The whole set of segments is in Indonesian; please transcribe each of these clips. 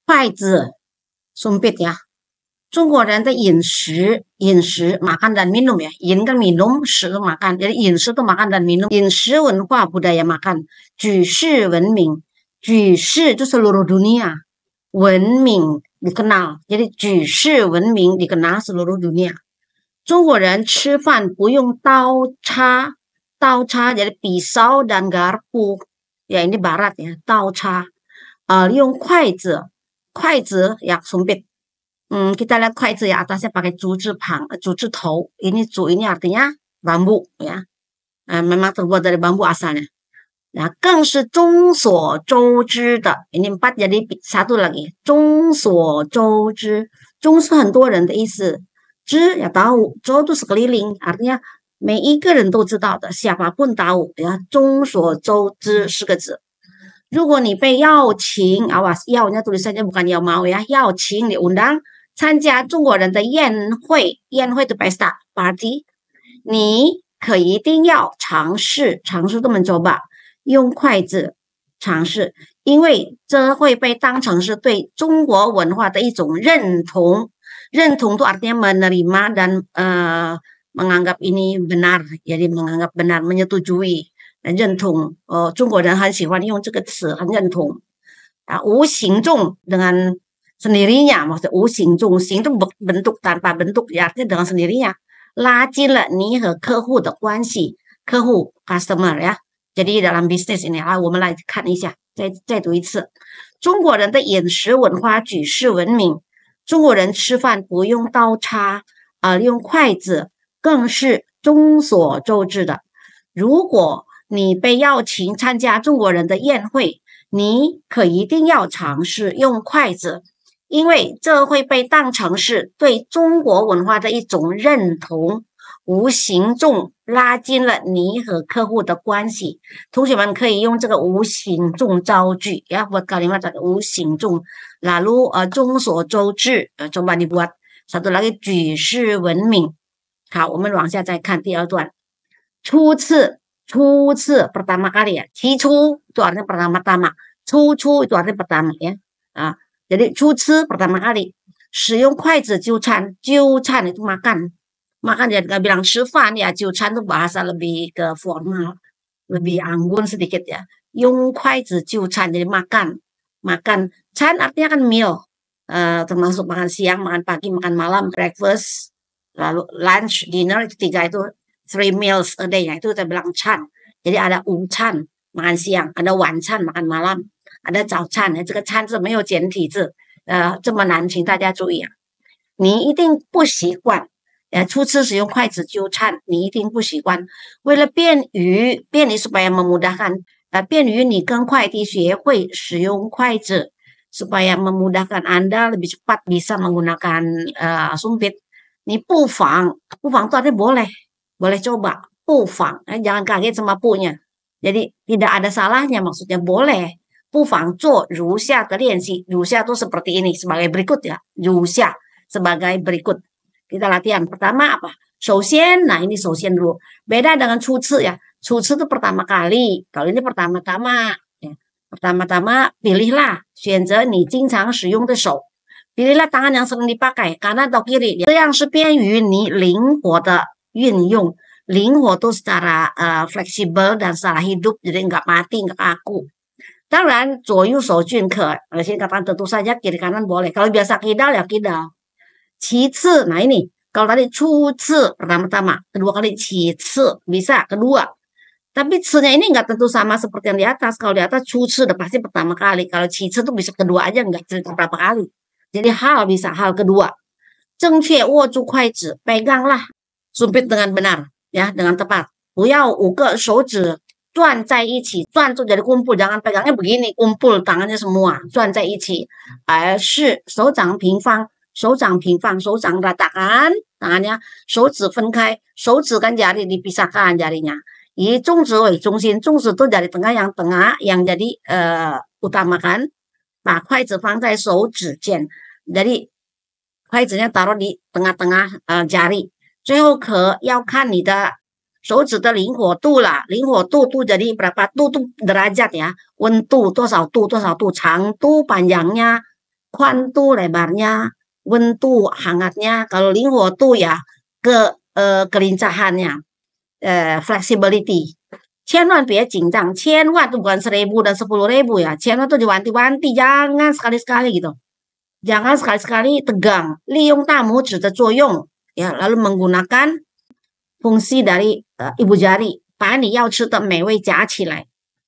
筷子sumpit ya. 中国人的饮食 makan dan minum ya, yin kan minum, shi makan, jadi 饮食 itu makan dan minum, 饮食文化 budaya makan, 举世闻名，举世 itu seluruh dunia, 闻名 dikenal, jadi 举世闻名 dikenal seluruh dunia. 中国人吃饭不用刀叉 jadi pisau dan garpu, ya ini barat ya, 刀叉, 用筷子ya sumpit. Kita lihat 筷子 ya, atasnya pakai 竹字旁, 竹字头. Ini artinya bambu ya. Memang terbuat dari bambu asalnya. Nah, 更是众所周知的. Ini 4 jadi 1 lagi. 众所周知. 众是很多人的意思. 知 ya tahu. 周 itu sekeliling. Artinya 每一个人都知道的. Siapapun tahu ya. 众所周知4个字. 如果你被邀请, awas, 要nya tulisannya bukan 要mau ya. 邀请 diundang 参加中国人的宴会，宴会的 pesta party， 你可一定要尝试这么mencoba，用筷子尝试，因为这会被当成是对中国文化的一种认同。认同 itu artinya menerima dan menganggap ini benar， jadi menganggap benar， menyetujui， 认同。中国人很喜欢用这个词，很认同。无形中 dengan sendirinya, maksudnya 无形中, 形 itu bentuk tanpa bentuk, ya artinya dengan sendirinya. 拉近了你和客户的关系，客户 customer 呀。jadi dalam bisnis ini, 我们来看一下，再读一次。中国人的饮食文化举世闻名，中国人吃饭不用刀叉，用筷子，更是众所周知的。如果你被邀请参加中国人的宴会，你可一定要尝试用筷子。因为这会被当成是对中国文化的一种认同，无形中拉近了你和客户的关系。同学们可以用这个无形中造句ya, buat kalimat 无形中 lalu 众所周知 coba dibuat satu lagi 举世闻名。好，我们往下再看第2段。初次 pertama kali ya, 起初 itu artinya pertama-tama, 初 itu artinya pertama ya. Jadi 初次 pertama kali. 使用筷子纠缠 itu makan ya, nggak bilang 吃饭 ya, 纠缠 itu bahasa lebih ke formal, lebih anggun sedikit ya. 用筷子纠缠 jadi makan. 餐 artinya kan meal, termasuk makan siang, makan pagi, makan malam, breakfast, lalu lunch, dinner, itu 3 itu 3 meals a day, itu kita bilang 餐. Jadi ada 午餐 makan siang, ada 晚餐 makan malam, ada 早餐，这个餐字没有简体字，这么难，请大家注意啊！你一定不习惯，初次使用筷子纠缠，你一定不习惯。为了便于 supaya memudahkan，便于你跟快递学会使用筷子 supaya memudahkan Anda lebih cepat bisa menggunakan sumpit。你不妨itu artinya boleh coba， 不妨，jangan kaget sama punya。jadi tidak ada salahnya, maksudnya boleh。不妨做如下的练习，如下 itu seperti ini, sebagai berikut ya, 如下 sebagai berikut. Kita latihan. Pertama apa? 首先, nah ini 首先 dulu. Beda dengan 初次 ya. 初次 itu pertama kali. Kalau ini pertama-tama. Ya. Pertama-tama pilihlah, 选择你经常使用的手. Pilihlah tangan yang sering dipakai, kanan atau kiri. 这样是便于你灵活的运用. 灵活 itu secara fleksibel dan secara hidup, jadi nggak mati, nggak kaku. 当然左右手均可, sini katakan tentu saja kiri kanan boleh. Kalau biasa kidal ya kidal. 其次, nah ini, kalau tadi 初次 pertama-tama, kedua kali 其次 bisa kedua. Tapi 次nya ini enggak tentu sama seperti yang di atas. Kalau di atas 初次 udah pasti pertama kali. Kalau 其次 itu bisa kedua aja, enggak cerita berapa kali. Jadi hal bisa hal kedua. 正确握住筷子, peganglah sumpit dengan benar, ya, dengan tepat. 不要5个手指 转在一起, 转 itu jadi kumpul, jangan pegangnya begini, kumpul tangannya semua, 转在一起, 而是手掌平放, 手掌 ratakan tangannya, 手指分开, 手指跟 jari dipisahkan jarinya, 以中指为中心, 中指 itu jari tengah yang jadi utamakan, 把筷子放在手指间, jadi 筷子nya taruh di tengah-tengah jari, 最后要看你的 手指的灵活度啦，灵活度 jadi berapa 度 derajat ya, 温度多少度，长度 panjangnya Kuantu lebarnya, wentu hangatnya, kalau lingho tuh ya kelincahannya, flexibility. 千万别紧张，千万 tuh bukan 1000 dan 10.000 ya, 千万 tuh diwanti-wanti, jangan sekali-sekali gitu. Jangan sekali-sekali tegang. 利用大拇指的作用, ya, lalu menggunakan fungsi dari ibu jari, 把你要吃的美味夹起来,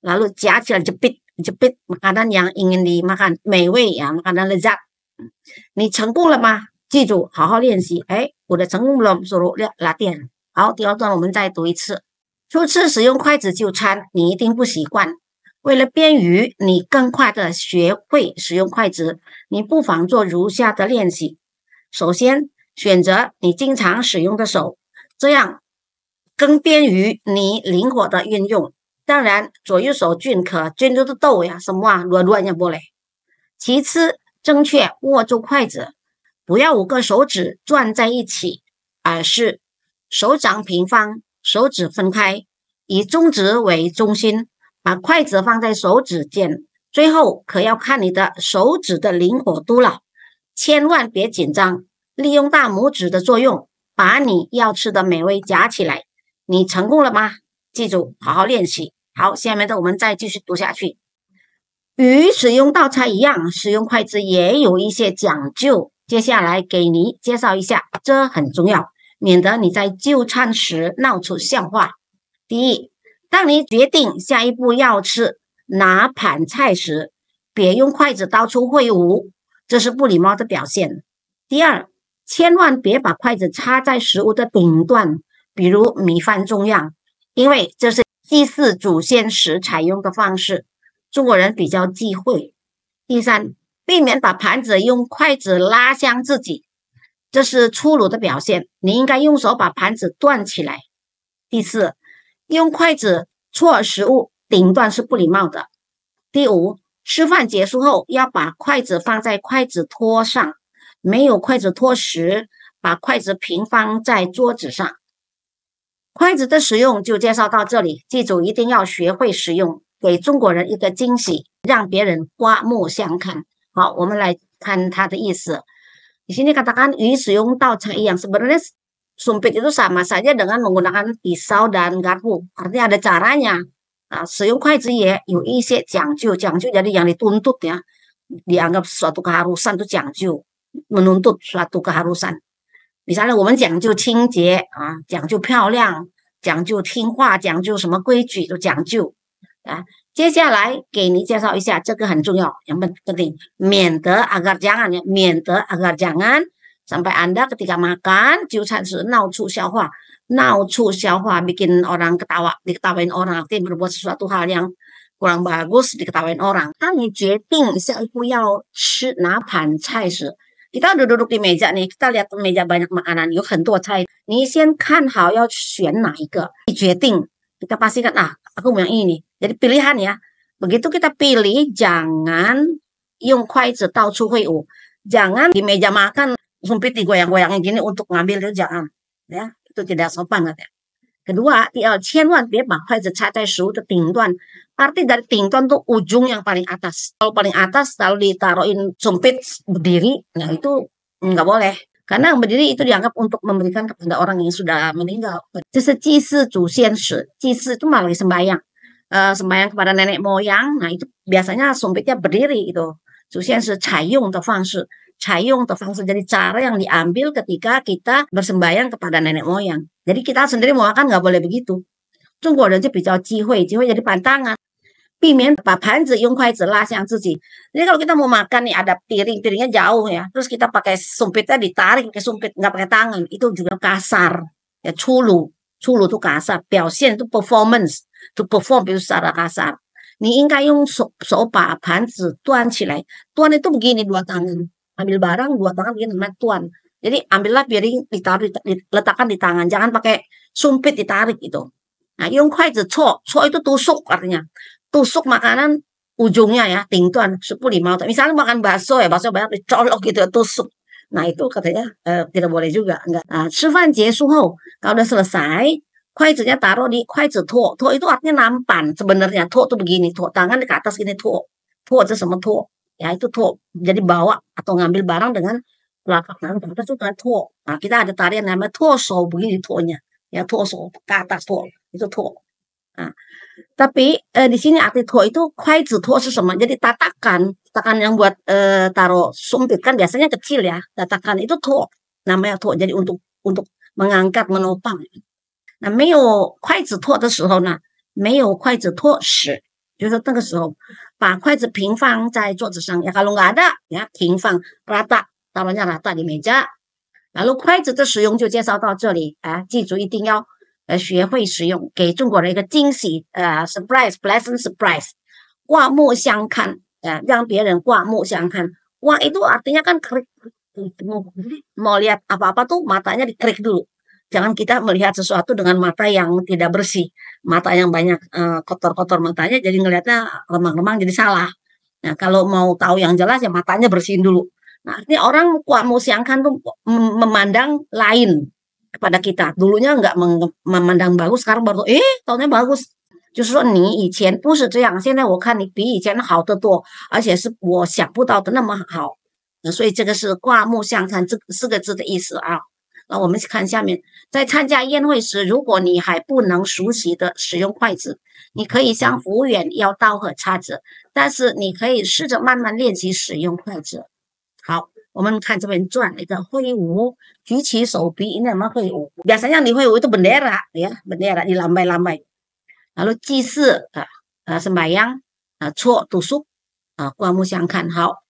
lalu 夹起来jepit makanan yang ingin dimakan, 美味 ya, makanan lezat. 你成功了吗？记住，好好练习。哎，我的成功了，suruh latihan。好，第二段我们再读一次。初次使用筷子就餐，你一定不习惯。为了便于你更快的学会使用筷子，你不妨做如下的练习。首先，选择你经常使用的手，这样更便于你灵活的运用。当然，左右手均可，均都斗呀，什么啊，dua-duanya boleh。其次，正确握住筷子，不要5个手指攥在一起，而是手掌平放，手指分开，以中指为中心，把筷子放在手指间。最后可要看你的手指的灵活度了，千万别紧张，利用大拇指的作用，把你要吃的美味夹起来。你成功了吗？记住，好好练习。好，下面的我们再继续读下去。与使用刀叉一样，使用筷子也有一些讲究。接下来给你介绍一下，这很重要，免得你在就餐时闹出笑话。第一，当你决定下一步要吃哪盘菜时，别用筷子到处挥舞，这是不礼貌的表现。第二，千万别把筷子插在食物的顶端，比如米饭中央，因为这是祭祀祖先时采用的方式。中国人比较忌讳。第三，避免把盘子用筷子拉向自己，这是粗鲁的表现，你应该用手把盘子端起来。第四，用筷子戳食物顶端是不礼貌的。第五，吃饭结束后要把筷子放在筷子托上，没有筷子托时，把筷子平放在桌子上。筷子的使用就介绍到这里，记住一定要学会使用，给中国人一个惊喜，让别人刮目相看。好，我们来看它的意思。Di sini katakan与使用刀叉一样, sebenarnya sumpit itu sama saja dengan menggunakan pisau dan garpu. Artinya ada caranya. Nah, 使用筷子也有一些讲究, 讲究 jadi yang dituntut ya. Dianggap suatu keharusan itu 讲究, menuntut suatu keharusan. Misalnya 我们讲究清洁啊，讲究漂亮，讲究听话，讲究什么规矩都讲究啊。接下来给你介绍一下，这个很重要，yang penting, 免得 agar jangan ya, 免得 agar jangan sampai Anda ketika makan 就餐时闹出笑话，闹出笑话 bikin orang ketawa, diketawain orang, artinya berbuat sesuatu hal yang kurang bagus diketawain orang. 当你决定下一步要吃哪盘菜时， kita udah duduk di meja nih, kita lihat meja banyak makanan, 有很多菜，你先看好要选哪一个，决定 kita pastikan aku mau yang ini nih. Jadi pilihan ya. Begitu kita pilih, jangan yung 筷子到处挥舞, jangan di meja makan sumpit digoyang-goyangin gini untuk ngambil itu jangan, ya, itu tidak sopan katanya. Kedua, 千万别把筷子插在食物的顶端. Arti dari 顶端 tuh ujung yang paling atas. Kalau paling atas kalau ditaruhin sumpit berdiri, nah itu nggak boleh. Karena yang berdiri itu dianggap untuk memberikan kepada orang yang sudah meninggal. Itu祭祀祖先时, 祭祀 itu malah sembahyang. Sembahyang kepada nenek moyang, nah itu biasanya sumpitnya berdiri itu. 祖先是采用的方式, 采用的方式 jadi cara yang diambil ketika kita bersembahyang kepada nenek moyang. Jadi kita sendiri mau makan nggak boleh begitu. 中国人就比较忌讳 jadi pantangan. 避免把盘子用筷子拉向自己. Jadi kalau kita mau makan nih ada piringnya jauh ya, terus kita pakai sumpitnya ditarik pakai sumpit nggak pakai tangan, itu juga kasar ya, 粗鲁itu kasar, 表现itu performance, to perform itu secara kasar. 你应该用手把盘子端起来, 端 itu begini 2 tangan, ambil barang 2 tangan begini namanya tuan. Jadi ambillah piring letakkan di tangan, jangan pakai sumpit ditarik itu. Nah, 用筷子戳 itu tusuk artinya. Tusuk makanan ujungnya ya, 顶端 是不礼貌的. Misalnya makan bakso ya, bakso banyak dicolok gitu, tusuk. Nah, itu katanya tidak boleh juga. Enggak. Nah, 吃饭结束后, kalau udah selesai, 筷子nya taruh di 筷子托 itu artinya nampan sebenarnya. 托 itu begini, 托 tangan di ke atas gini, 托 itu 什么托? ya itu tuh. Jadi bawa atau ngambil barang dengan telapak tangan ke atas itu kan tuh. Nah, kita ada tarian namanya torso begini tuanya. Ya torso ke atas tuh. Itu tuh. Nah, tapi di sini arti tuh itu kuaizi tuh sama. Jadi tatakan yang buat taruh sumpit kan biasanya kecil ya. Tatakan itu tuh namanya tuh. Jadi untuk mengangkat menopang. 那没有筷子托的时候呢，没有筷子托时，就是那个时候把筷子平放在桌子上，ya kalau nggak ada ya 平放 rata taruhnya rata di meja。然后筷子的使用就介绍到这里啊，记住一定要学会使用，给中国人一个惊喜surprise pleasant surprise， 刮目相看让别人刮目相看。Wah itu artinya kan klik, mau lihat apa-apa tuh matanya diklik dulu. Jangan kita melihat sesuatu dengan mata yang tidak bersih, mata yang banyak kotor-kotor matanya, jadi ngelihatnya remang-remang jadi salah. Nah, kalau mau tahu yang jelas ya matanya bersihin dulu. Nah, artinya orang musyangkan tuh memandang lain kepada kita. Dulunya nggak memandang bagus, sekarang baru tahunnya bagus. 就是说你以前不是这样，现在我看你比以前好得多，而且是我想不到的那么好。所以这个是刮目相看这四个字的意思啊。那我们看下面，在参加宴会时，如果你还不能熟悉的使用筷子，你可以向服务员要刀和叉子，但是你可以试着慢慢练习使用筷子。好，我们看这边转一个挥舞，举起手臂ini namanya 挥舞。Biasanya yang di 挥舞 itu bendera ya, bendera dilambai-lambai. Lalu 祭祀sembahyang, 搓 tusuk, 刮目相看。好。